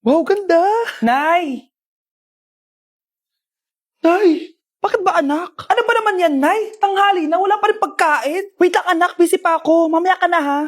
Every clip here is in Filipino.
Wow, ganda! Nay! Nay, bakit ba anak? Ano ba naman yan, Nay? Tanghali na, wala pa rin pagkain. Wait lang anak, busy pa ako. Mamaya ka na ha.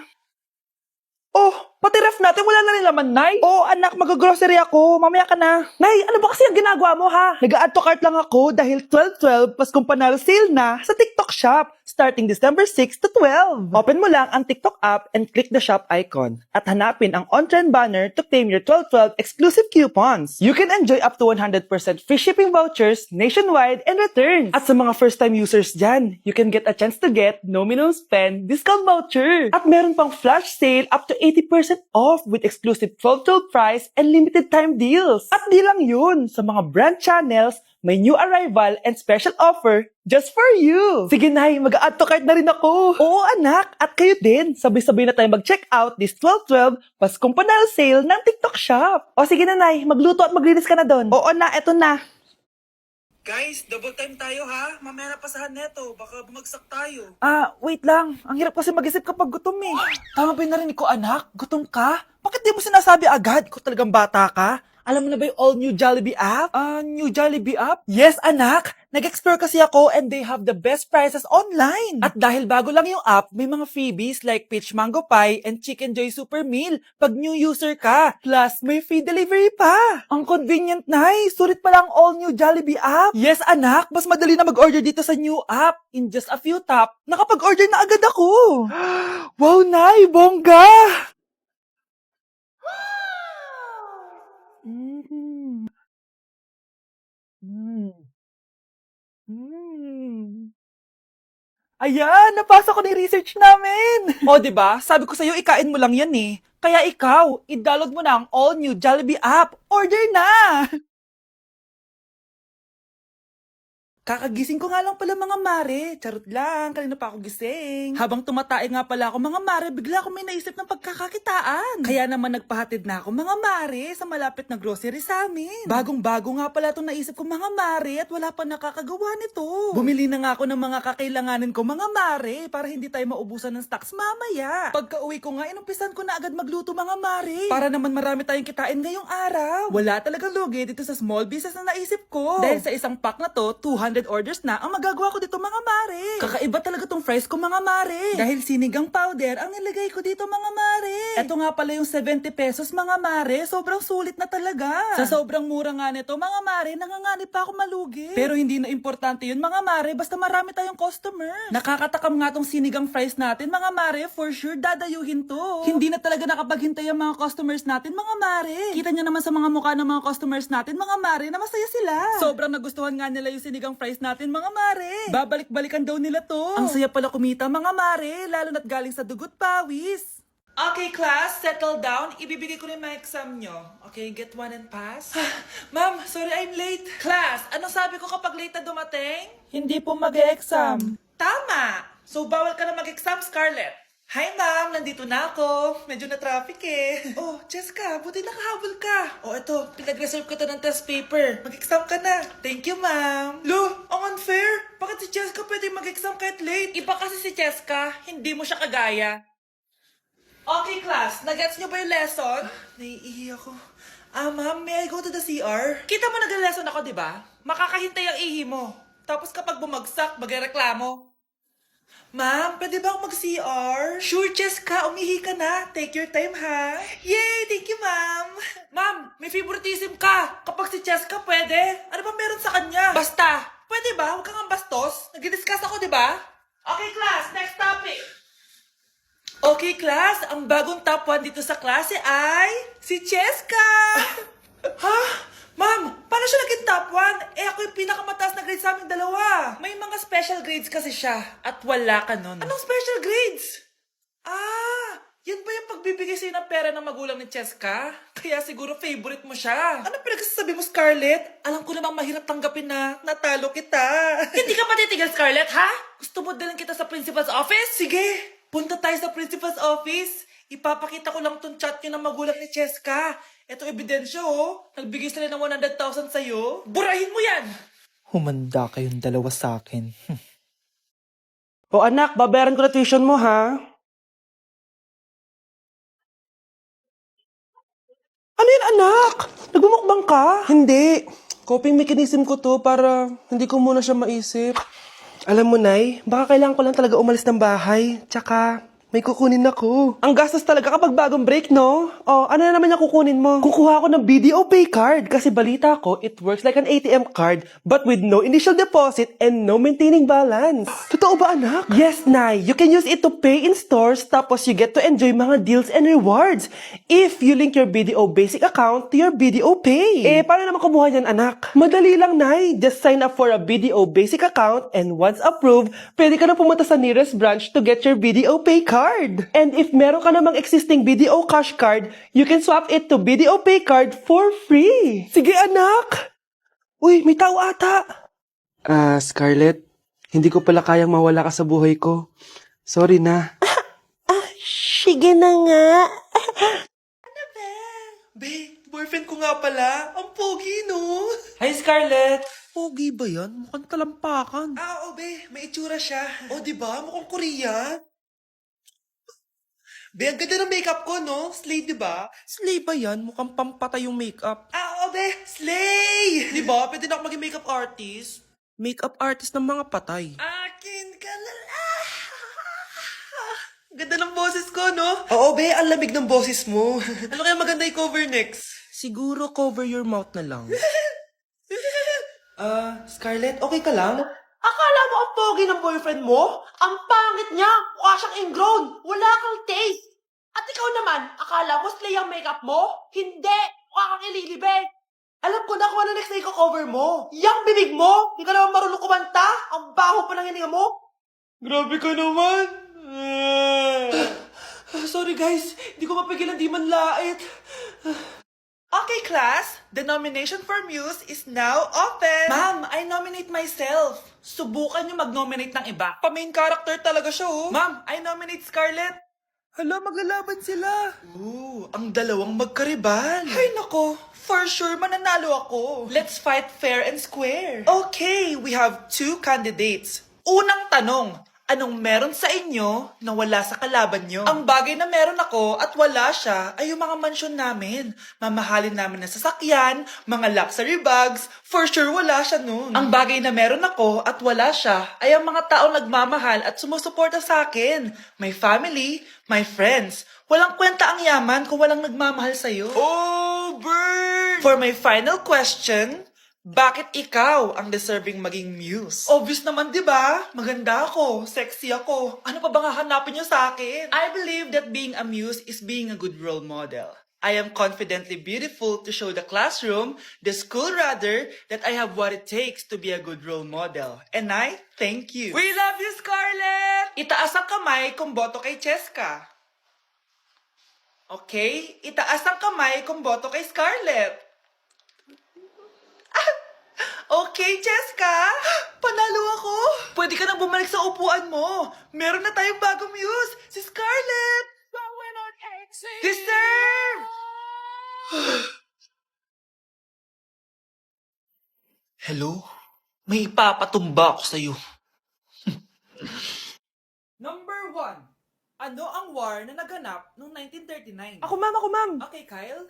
Oh, pati ref natin, wala na rin laman, Nay. Oo anak, mag-grocery ako. Mamaya ka na. Nay, ano ba kasi ang ginagawa mo, ha? Nag-add to cart lang ako dahil 12-12 Paskong Panalo sale na sa TikTok shop starting December 6 to 12. Open mo lang ang TikTok app and click the shop icon at hanapin ang on-trend banner to claim your 12-12 exclusive coupons. You can enjoy up to 100% free shipping vouchers nationwide and returns. At sa mga first-time users dyan, you can get a chance to get no minimum spend discount voucher. At meron pang flash sale up to 80% off with exclusive 12-12 price and limited time deals. At di lang yun, sa mga brand channels, may new arrival and special offer just for you. Sige Nay, mag-add to cart na rin ako. Oo anak, at kayo din. Sabay-sabay na tayo mag-check out this 12-12 Paskong Panalo sale ng TikTok shop. O sige na Nay, magluto at maglinis ka na doon. Oo na, eto na. Guys, double time tayo, ha? Mamaya na pasahan neto, baka bumagsak tayo. Wait lang. Ang hirap kasi mag-isip kapag gutom eh. Tama ba yung narinig ko anak? Gutom ka? Bakit di mo sinasabi agad? Ikaw talagang bata ka? Alam mo na ba yung all new Jollibee app? New Jollibee app? Yes, anak! Nag-explore kasi ako and they have the best prices online. At dahil bago lang yung app, may mga freebies like peach mango pie and chicken joy super meal pag new user ka. Plus, may free delivery pa. Ang convenient, Nay. Sulit pala ang all new Jollibee app. Yes, anak. Mas madali na mag-order dito sa new app. In just a few tap, nakapag-order na agad ako. Wow, Nay. Bongga! Mm. Mm. Mm. Ayan, napasa ko na yung research namin. O, di ba? Sabi ko sa'yo, ikain mo lang yan eh. Kaya ikaw, i-download mo na ang all-new Jollibee app. Order na! Kakagising ko nga lang pala mga mare. Charot lang, kanina pa ako gising. Habang tumatae nga pala ako mga mare, bigla ako may naisip ng pagkakakitaan. Kaya naman nagpahatid na ako mga mare sa malapit na grocery sa amin. Bagong-bago nga pala itong naisip ko mga mare at wala pa nakakagawa nito. Bumili na nga ako ng mga kakailanganin ko mga mare para hindi tayo maubusan ng stocks mamaya. Pagka uwi ko nga, inumpisan ko na agad magluto mga mare. Para naman marami tayong kitain ngayong araw. Wala talagang lugi dito sa small business na naisip ko. Dahil sa isang pack na to, 200 orders na ang magagawa ko dito mga mare. Kakaiba talaga tong fries ko mga mare. Dahil sinigang powder ang nilagay ko dito mga mare. Ito nga pala yung 70 pesos mga mare. Sobrang sulit na talaga. Sa sobrang mura nga nito mga mare, nanganganib pa ako malugi. Pero hindi na importante yun mga mare, basta marami tayong customer. Nakakatakam nga tong sinigang fries natin mga mare, for sure dadayuhin to. Hindi na talaga nakapaghintay ang mga customers natin mga mare. Kita niya naman sa mga mukha ng mga customers natin mga mare na masaya sila. Sobrang nagustuhan nga nila yung sinigang fries natin mga mare. Babalik-balikan daw nila to. Ang saya pala kumita mga mare, lalo na't galing sa dugot pawis. Okay, class, settle down. Ibibigay ko na yung mga exam nyo. Okay, get one and pass. Ma'am, sorry I'm late. Class, anong sabi ko kapag late na dumating? Hindi po mag-exam. Tama! So, bawal ka na mag-exam, Scarlett. Hi, ma'am! Nandito na ako. Medyo na-traffic eh. Oh, Jessica, buti nakahabol ka. Oh, eto, pinag-reserve ko to ng test paper. Mag-exam ka na. Thank you, ma'am. Lo, ang unfair. Bakit si Jessica pwede mag-exam kahit late? Iba kasi si Jessica, hindi mo siya kagaya. Okay, class. Nagets niyo ba yung lesson? Naiihi ako. Ma'am, may I go to the CR? Kita mo nag-lesson ako, di ba? Makakahintay ang ihi mo. Tapos kapag bumagsak, magreklamo. Ma'am, pwede ba ako mag-CR? Sure, Jessica. Umihi ka na. Take your time, ha? Yay! Thank you, ma'am. Ma'am, may favoritism ka. Kapag si Jessica, pwede. Ano ba meron sa kanya? Basta. Pwede ba? Huwag kang bastos. Nag-discuss ako, di ba? Okay, class. Next topic. Okay, class. Ang bagong top 1 dito sa klase ay si Cheska! Ha? Ma'am, paano siya naging top 1? Eh, ako yung pinakamataas na grade sa aming dalawa. May mga special grades kasi siya at wala ka nun. Anong special grades? Yan ba yung pagbibigay sa'yo ng pera ng magulang ni Cheska? Kaya siguro favorite mo siya. Ano pinagsasabi mo, Scarlett? Alam ko namang mahirap tanggapin na natalo kita. Hindi ka patitigil, Scarlett, ha? Gusto mo dalhin kita sa principal's office? Sige, punta tayo sa principal's office. Ipapakita ko lang tong chat nyo ng magulang ni Cheska. Ito ebidensya, oh. Nagbigay sila ng 100,000 sa'yo. Burahin mo yan! Humanda kayong dalawa sa akin. O anak, babayaran ko na tuition mo ha. Ano yan, anak? Nagmumukbang ka? Hindi. Coping mechanism ko to para hindi ko muna siya maisip. Alam mo, Nay, baka kailangan ko lang talaga umalis ng bahay. Tsaka, may kukunin ako. Ang gastos talaga kapag bagong break, no? Oh, ano na naman yung kukunin mo? Kukuha ako ng BDO Pay card kasi balita ko, it works like an ATM card but with no initial deposit and no maintaining balance. Totoo ba, anak? Yes, Nay. You can use it to pay in stores tapos you get to enjoy mga deals and rewards if you link your BDO basic account to your BDO Pay. Eh, paano naman kumuha yan, anak? Madali lang, Nay. Just sign up for a BDO basic account and once approved, pwede ka na pumunta sa nearest branch to get your BDO Pay card. And if meron ka namang existing BDO cash card, you can swap it to BDO Pay card for free. Sige, anak! Uy, may tao ata! Scarlett, hindi ko pala kayang mawala ka sa buhay ko. Sorry na. Sige na nga. Be, boyfriend ko nga pala. Ang pogi, no? Hi, Scarlett. Pogi ba yan? Mukhang talampakan. Oo, be. May itsura siya. O, diba? Mukhang Korean. Be, ang ganda ng makeup ko, no? Slay, diba? Slay ba yan? Mukhang pampatay yung makeup. Oo, be. Slay! Diba? Pwede na ako maging makeup artist. Makeup artist ng mga patay. Akin ka lala. Ganda ng boses ko, no? Oo, be. Ang lamig ng boses mo. Ano kaya maganda i-cover next? Siguro cover your mouth na lang. Scarlett, okay ka lang? Akala mo ang pogi ng boyfriend mo? Ang pangit niya! Mukha siyang ingrown! Wala kang taste! At ikaw naman, akala mo slay ang makeup mo? Hindi! Mukha kang ililibig! Alam ko na kung ano next na i-cover mo! Yang bibig mo! Hindi ka naman marunong kumanta! Ang baho pa ng hininga mo! Grabe ka naman. Sorry guys, hindi ko mapigilan di man lait. Okay, class. The nomination for Muse is now open. Ma'am, I nominate myself. Subukan niyo mag-nominate ng iba. Pa-main character talaga siya, oh. Ma'am, I nominate Scarlett. Hala, maglalaban sila. Ooh, ang dalawang magkaribal. Ay, nako. For sure, mananalo ako. Let's fight fair and square. Okay, we have 2 candidates. Unang tanong, anong meron sa inyo na wala sa kalaban nyo? Ang bagay na meron ako at wala siya ay yung mga mansyon namin. Mamahalin namin na sasakyan, mga luxury bags, for sure wala siya nun. Ang bagay na meron ako at wala siya ay ang mga taong nagmamahal at sumusuporta sa akin. My family, my friends. Walang kwenta ang yaman kung walang nagmamahal sa'yo. Oh, burn! For my final question, bakit ikaw ang deserving maging muse? Obvious naman, di ba? Maganda ako, sexy ako. Ano pa bang hahanapin niyo sa akin? I believe that being a muse is being a good role model. I am confidently beautiful to show the classroom, the school rather, that I have what it takes to be a good role model. And I thank you. We love you, Scarlett! Itaas ang kamay kung boto kay Cheska. Okay? Itaas ang kamay kung boto kay Scarlett. Okay, Cheska! Panalo ako! Pwede ka nang bumalik sa upuan mo. Meron na tayong bagong muse, si Scarlett! Deserve! Hello? May ipapatumba ako sa'yo. Number 1. Ano ang war na naganap noong 1939? Ako ma'am. Okay, Kyle.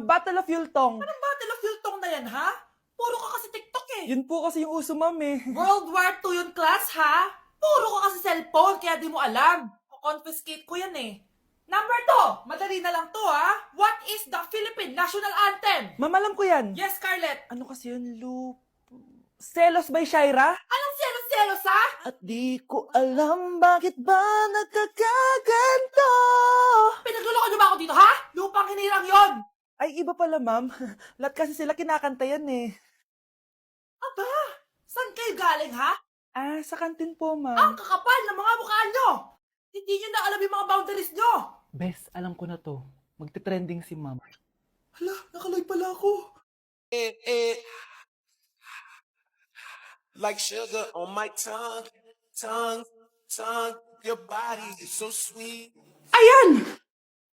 Battle of Yultong. Anong Battle of Yultong na yan, ha? Puro ka kasi TikTok eh. Yun po kasi yung uso, ma'am eh. World War II yun, class, ha? Puro ka kasi cellphone, kaya di mo alam. Confiscate ko yan eh. Number 2, madali na lang to, ha? What is the Philippine National Anthem? Ma'am, alam ko yan. Yes, Scarlett. Ano kasi yun, Selos by Shaira? Anong selos-selos, ha? At di ko alam bakit ba nagkakaganto. Pinagluloko niyo ba ako dito, ha? Lupang hinirang yon. Ay, iba pala, ma'am. Lahat kasi sila kinakanta yan eh. Aba, saan kayo galing, ha? Sa kantin po, Ang ma'am. kakapal ng mga mukha nyo. Hindi nyo na alam yung mga boundaries nyo. Bes, alam ko na to. Magte-trending si ma'am. Hala, nakaloy pala ako. Like sugar on my tongue, your body is so sweet. Ayan!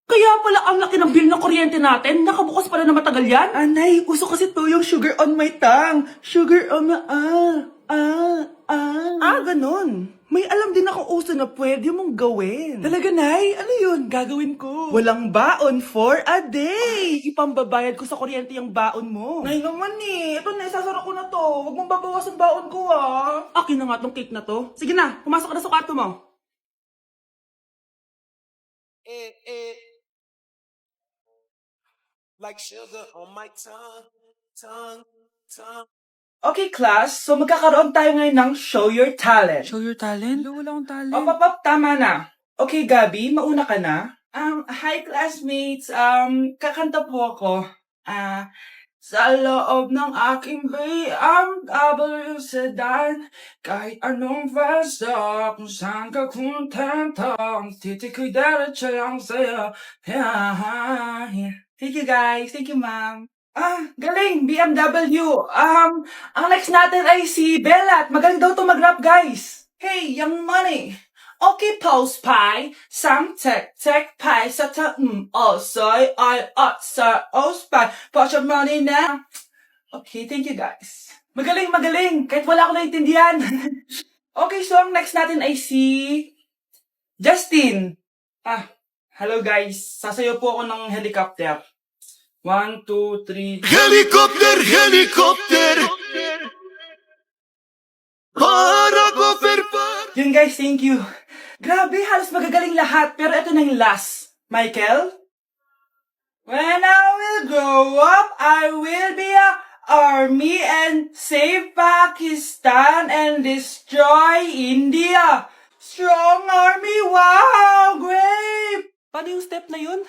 Kaya pala ang laki ng bill ng kuryente natin. Nakabukas pala na matagal yan. Anay, uso kasi to yung sugar on my tongue. Sugar on my Ganon. May alam din akong uso na pwede mong gawin. Talaga, Nay? Ano yun? Gagawin ko. Walang baon for a day. Ipambabayad ko sa kuryente yung baon mo. Nay naman eh. Ito na, isasara ko na to. Huwag mong babawasan baon ko ah. Akin na nga tong cake na to. Sige na, pumasok ka na sa kwarto mo. Like sugar on my tongue. Okay, class. So, magkakaroon tayo ngayon ng Show Your Talent. Show your talent? Wala akong talent. Op, tama na. Okay, Gabi, mauna ka na. Hi, classmates. Kakanta po ako. Sa loob ng aking BMW sedan, kahit anong basta, kung saan ka kontento, ang titik ko'y diretso lang sa'yo. Thank you, guys. Thank you, ma'am. Galing, BMW. Ang next natin ay si Bellat. Magaling daw to mag-rap, guys. Hey, Young Money. Okay, Pulse Pie. Sang tek pie sa ta soy I sa spy. Put your money now. Okay, thank you, guys. Magaling. Kahit wala ko naintindihan. Okay, so ang next natin ay si Justin. Hello, guys. Sasayaw po ako ng helicopter. 1, 2, 3. Helicopter. Para ko Yun guys, thank you. Grabe, halos magagaling lahat. Pero ito na yung last. Michael? When I will grow up, I will be a army and save Pakistan and destroy India. Strong army, wow, great! Paano yung step na yun?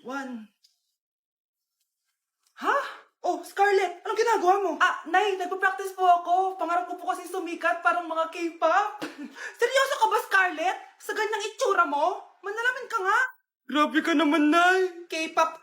1. Ha? Oh, Scarlett, anong ginagawa mo? Nay, nagpa-practice po ako. Pangarap ko po kasi sumikat parang mga K-pop. Seryoso ka ba, Scarlett? Sa ganyang itsura mo? Manalamin ka nga. Grabe ka naman, Nay. K-pop.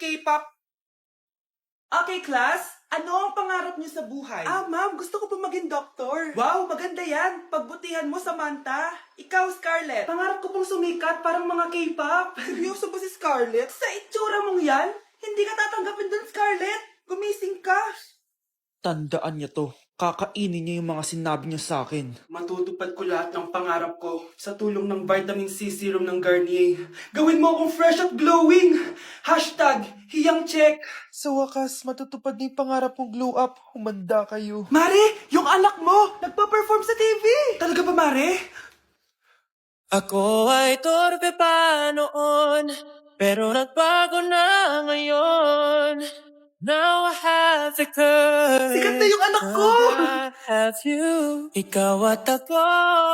Okay, class. Ano ang pangarap niyo sa buhay? Ma'am, gusto ko po maging doktor. Wow, maganda yan. Pagbutihan mo, Samantha. Ikaw, Scarlett. Pangarap ko pong sumikat parang mga K-pop. Seryoso ba si Scarlett? Sa itsura mong yan? Hindi ka tatanggapin dun, Scarlett. Gumising ka. Tandaan niya to. Kakainin niya yung mga sinabi niya sa akin. Matutupad ko lahat ng pangarap ko sa tulong ng vitamin C serum ng Garnier. Gawin mo akong fresh at glowing! #HiyangCheck. Sa wakas, matutupad na yung pangarap kong glow up. Humanda kayo. Mare, yung anak mo, nagpa-perform sa TV. Talaga ba, Mare? Ako ay torpe pa noon, pero nagbago na ngayon. Now I have the courage. Sikat na yung anak ko! I have you. Ikaw at ako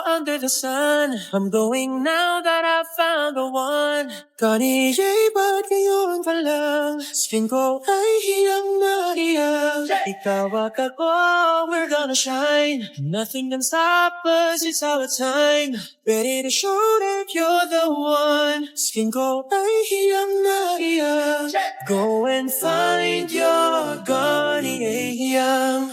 under the sun. I'm going now that I found the one. Kaniya'y ba't ngayon pa lang? Skin ko ay hiyang na hiyang. Ikaw at ako, we're gonna shine. Nothing can stop us, it's our time. Ready to show that you're the one. Skin ko ay hiyang na hiyang. Go and find your Garnier.